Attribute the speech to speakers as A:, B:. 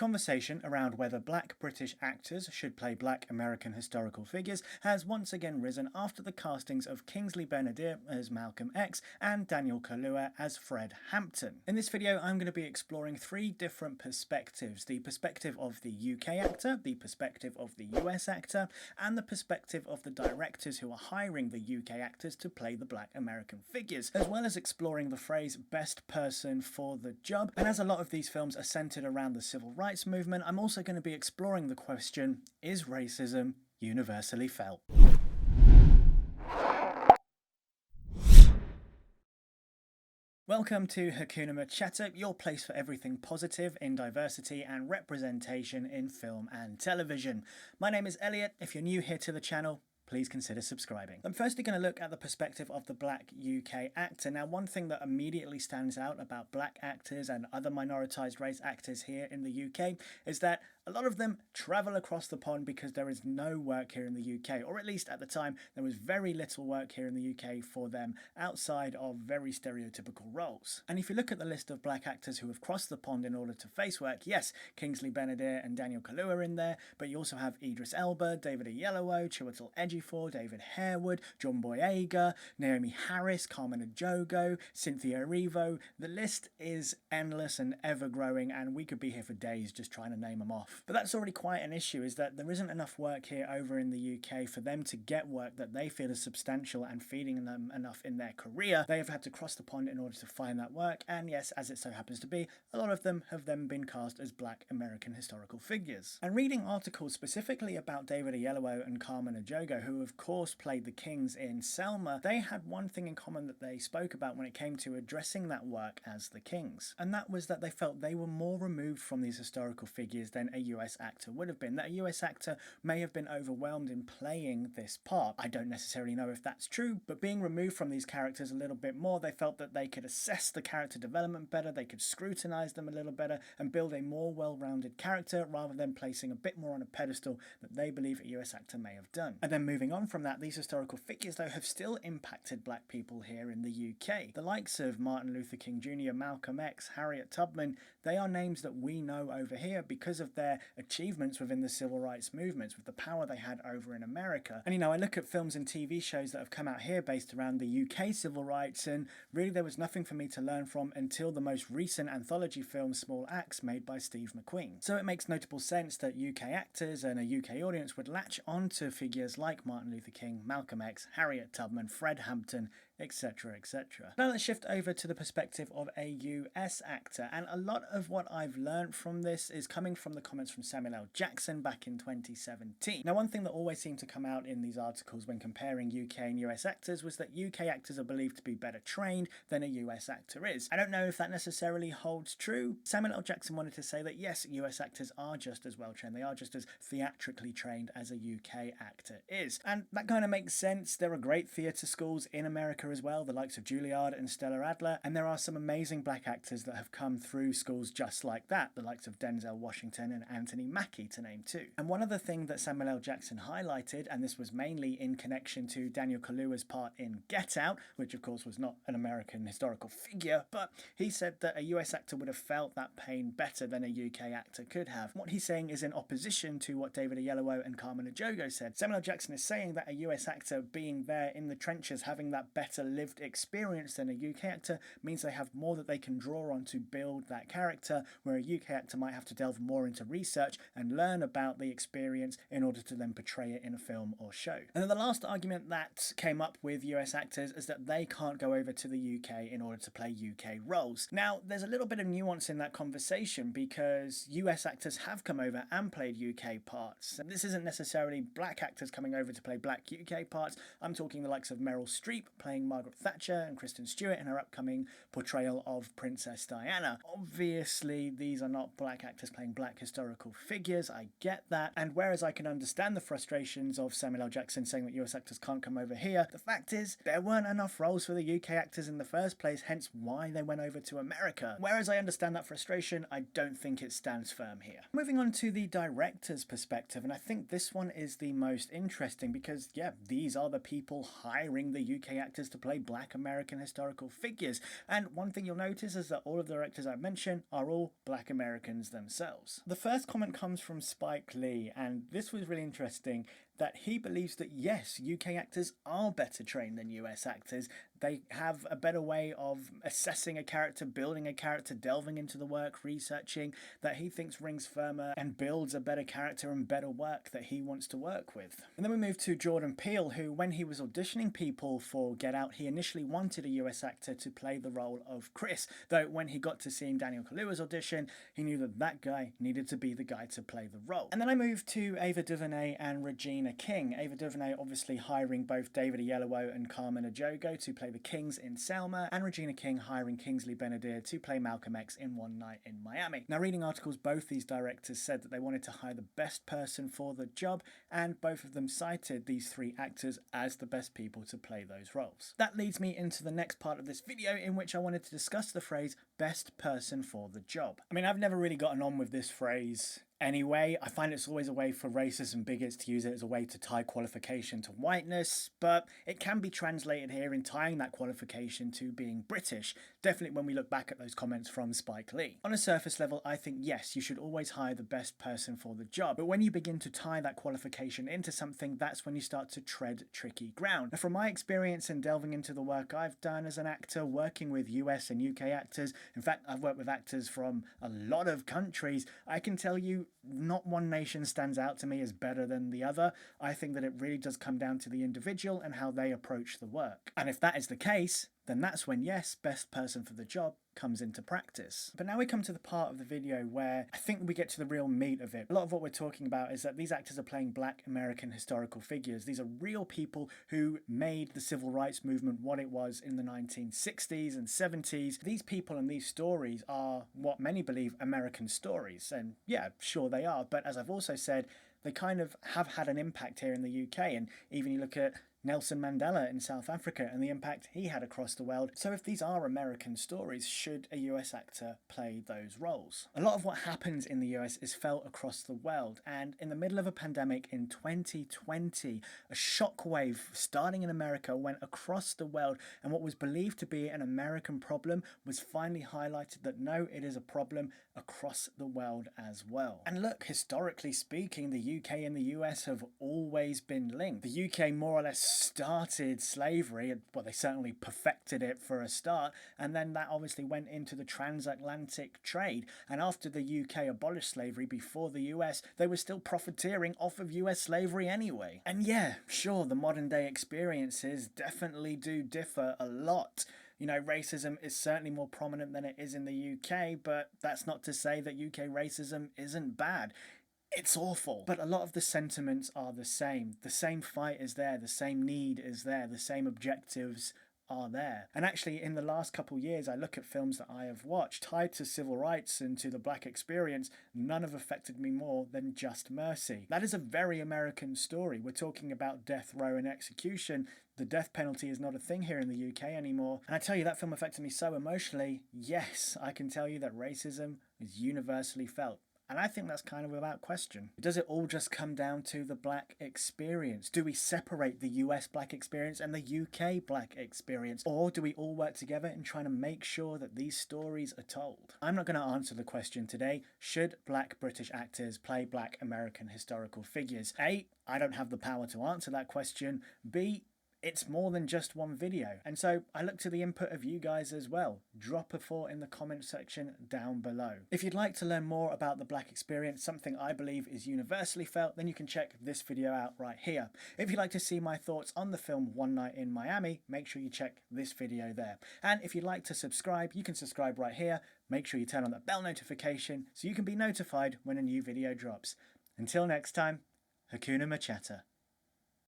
A: conversation around whether black British actors should play black American historical figures has once again risen after the castings of Kingsley Ben-Adir as Malcolm X and Daniel Kaluuya as Fred Hampton. In this video, I'm going to be exploring three different perspectives: the perspective of the UK actor, the perspective of the US actor, and the perspective of the directors who are hiring the UK actors to play the black American figures, as well as exploring the phrase best person for the job. And as a lot of these films are centered around the civil rights movement, I'm also going to be exploring the question, is racism universally felt? Welcome to Hakuna MaChatter, your place for everything positive in diversity and representation in film and television. My name is Elliot. If you're new here to the channel, please consider subscribing. I'm firstly going to look at the perspective of the black UK actor. Now, one thing that immediately stands out about black actors and other minoritized race actors here in the UK is that a lot of them travel across the pond because there is no work here in the UK, or at least at the time there was very little work here in the UK for them outside of very stereotypical roles. And if you look at the list of black actors who have crossed the pond in order to face work, yes, Kingsley Ben-Adir and Daniel Kaluuya are in there, but you also have Idris Elba, David Oyelowo, Chiwetel Ejiofor, David Harewood, John Boyega, Naomi Harris, Carmen Ejogo, Cynthia Erivo. The list is endless and ever growing, and we could be here for days just trying to name them off. But that's already quite an issue, is that there isn't enough work here over in the UK for them to get work that they feel is substantial and feeding them enough in their career. They have had to cross the pond in order to find that work, and yes, as it so happens to be, a lot of them have then been cast as black American historical figures. And reading articles specifically about David Oyelowo and Carmen Ejogo, who of course played the Kings in Selma, they had one thing in common that they spoke about when it came to addressing that work as the Kings, and that was that they felt they were more removed from these historical figures than a US actor would have been. That a US actor may have been overwhelmed in playing this part. I don't necessarily know if that's true, but being removed from these characters a little bit more, they felt that they could assess the character development better, they could scrutinize them a little better and build a more well-rounded character rather than placing a bit more on a pedestal that they believe a US actor may have done. And then moving on from that, these historical figures though have still impacted black people here in the UK. The likes of Martin Luther King Jr., Malcolm X, Harriet Tubman, they are names that we know over here because of their achievements within the civil rights movements, with the power they had over in America. And I look at films and TV shows that have come out here based around the UK civil rights, and really there was nothing for me to learn from until the most recent anthology film Small Axe, made by Steve McQueen. So it makes notable sense that UK actors and a UK audience would latch on to figures like Martin Luther King, Malcolm X, Harriet Tubman, Fred Hampton, etc, etc. Now let's shift over to the perspective of a US actor, and a lot of what I've learned from this is coming from the comments from Samuel L. Jackson back in 2017. Now, one thing that always seemed to come out in these articles when comparing UK and US actors was that UK actors are believed to be better trained than a US actor is. I don't know if that necessarily holds true. Samuel L. Jackson wanted to say that yes, US actors are just as well trained, they are just as theatrically trained as a UK actor is. And that kind of makes sense. There are great theatre schools in America as well, the likes of Juilliard and Stella Adler, and there are some amazing black actors that have come through schools just like that, the likes of Denzel Washington and Anthony Mackie, to name two. And one other thing that Samuel L. Jackson highlighted, and this was mainly in connection to Daniel Kaluuya's part in Get Out, which of course was not an American historical figure, but he said that a US actor would have felt that pain better than a UK actor could have. What he's saying is in opposition to what David Oyelowo and Carmen Ejogo said. Samuel L. Jackson is saying that a US actor being there in the trenches, having that better lived experience than a UK actor, means they have more that they can draw on to build that character, where a UK actor might have to delve more into research and learn about the experience in order to then portray it in a film or show. And then the last argument that came up with US actors is that they can't go over to the UK in order to play UK roles. Now, there's a little bit of nuance in that conversation because US actors have come over and played UK parts. And this isn't necessarily black actors coming over to play black UK parts. I'm talking the likes of Meryl Streep playing Margaret Thatcher and Kristen Stewart in her upcoming portrayal of Princess Diana. Obviously, these are not black actors playing black historical figures, I get that, and whereas I can understand the frustrations of Samuel L. Jackson saying that US actors can't come over here, the fact is there weren't enough roles for the UK actors in the first place, hence why they went over to America. Whereas I understand that frustration, I don't think it stands firm here. Moving on to the director's perspective, and I think this one is the most interesting because, yeah, these are the people hiring the UK actors to play black American historical figures. And one thing you'll notice is that all of the directors I mentioned are all black Americans themselves. The first comment comes from Spike Lee, and this was really interesting, that he believes that yes, UK actors are better trained than US actors. They have a better way of assessing a character, building a character, delving into the work, researching, that he thinks rings firmer and builds a better character and better work that he wants to work with. And then we move to Jordan Peele, who, when he was auditioning people for Get Out, he initially wanted a US actor to play the role of Chris, though when he got to seeing Daniel Kaluuya's audition, he knew that that guy needed to be the guy to play the role. And then I moved to Ava DuVernay and Regina King. Ava DuVernay obviously hiring both David Oyelowo and Carmen Ejogo to play the Kings in Selma, and Regina King hiring Kingsley Ben-Adir to play Malcolm X in One Night in Miami. Now, reading articles, both these directors said that they wanted to hire the best person for the job, and both of them cited these three actors as the best people to play those roles. That leads me into the next part of this video, in which I wanted to discuss the phrase best person for the job. I mean, I've never really gotten on with this phrase anyway. I find it's always a way for racists and bigots to use it as a way to tie qualification to whiteness, but it can be translated here in tying that qualification to being British, definitely when we look back at those comments from Spike Lee. On a surface level, I think yes, you should always hire the best person for the job, but when you begin to tie that qualification into something, that's when you start to tread tricky ground. Now, from my experience in delving into the work I've done as an actor, working with US and UK actors, in fact, I've worked with actors from a lot of countries, I can tell you not one nation stands out to me as better than the other. I think that it really does come down to the individual and how they approach the work. And if that is the case, then that's when, yes, best person for the job comes into practice. But now we come to the part of the video where I think we get to the real meat of it. A lot of what we're talking about is that these actors are playing black American historical figures. These are real people who made the civil rights movement what it was in the 1960s and 70s. These people and these stories are what many believe American stories. And yeah, sure they are. But as I've also said, they kind of have had an impact here in the UK. And even you look at Nelson Mandela in South Africa and the impact he had across the world. So if these are American stories, should a US actor play those roles? A lot of what happens in the US is felt across the world, and in the middle of a pandemic in 2020, a shockwave starting in America went across the world, and what was believed to be an American problem was finally highlighted that no, it is a problem across the world as well. And look, historically speaking, the UK and the US have always been linked. The UK more or less started slavery, well, they certainly perfected it for a start, and then that obviously went into the transatlantic trade. And after the UK abolished slavery before the US, they were still profiteering off of US slavery anyway. And yeah, sure, the modern day experiences definitely do differ a lot. You know, racism is certainly more prominent than it is in the UK, but that's not to say that UK racism isn't bad. It's awful. But a lot of the sentiments are the same. The same fight is there, the same need is there, the same objectives are there. And actually, in the last couple of years, I look at films that I have watched tied to civil rights and to the black experience, none have affected me more than Just Mercy. That is a very American story. We're talking about death row and execution. The death penalty is not a thing here in the UK anymore. And I tell you, that film affected me so emotionally. Yes, I can tell you that racism is universally felt. And I think that's kind of without question. Does it all just come down to the black experience? Do we separate the US black experience and the UK black experience? Or do we all work together in trying to make sure that these stories are told? I'm not going to answer the question today. Should black British actors play black American historical figures? A, I don't have the power to answer that question. B, it's more than just one video. And so I look to the input of you guys as well. Drop a thought in the comment section down below. If you'd like to learn more about the black experience, something I believe is universally felt, then you can check this video out right here. If you'd like to see my thoughts on the film One Night in Miami, make sure you check this video there. And if you'd like to subscribe, you can subscribe right here. Make sure you turn on that bell notification so you can be notified when a new video drops. Until next time, Hakuna MaChatter.